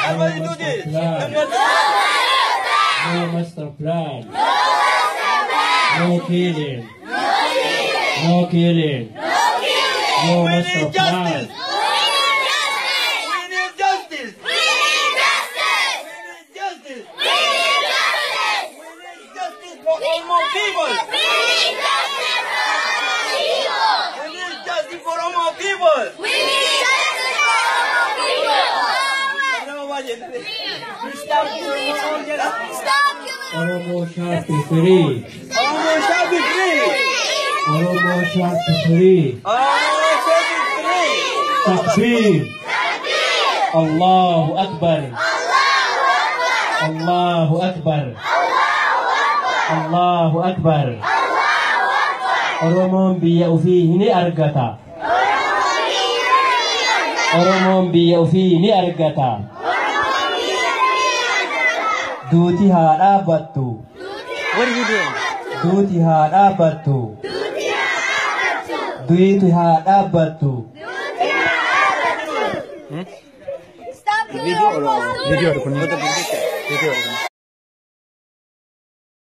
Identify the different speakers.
Speaker 1: How do you do this?
Speaker 2: No master plan. No killing. No killing. No
Speaker 1: We
Speaker 2: master
Speaker 1: need
Speaker 2: plan.
Speaker 1: justice. We need justice. We need justice. We need justice for all Hmong people. We need justice for all Hmong people. Stop killing
Speaker 2: Oromo shall be free.
Speaker 1: Oromo shall be free.
Speaker 2: Oromo shall be free.
Speaker 1: Oromo shall be free.
Speaker 2: Takbir. Allahu Akbar. Allahu Akbar. Allahu Akbar. Oromoon biyya ofii ni argata. Oromoon biyya ofii ni argata. Duuti haa dhaabbattu.
Speaker 1: What are you doing?
Speaker 2: Duuti haa dhaabbattu. Duuti haa dhaabbattu.
Speaker 3: Video.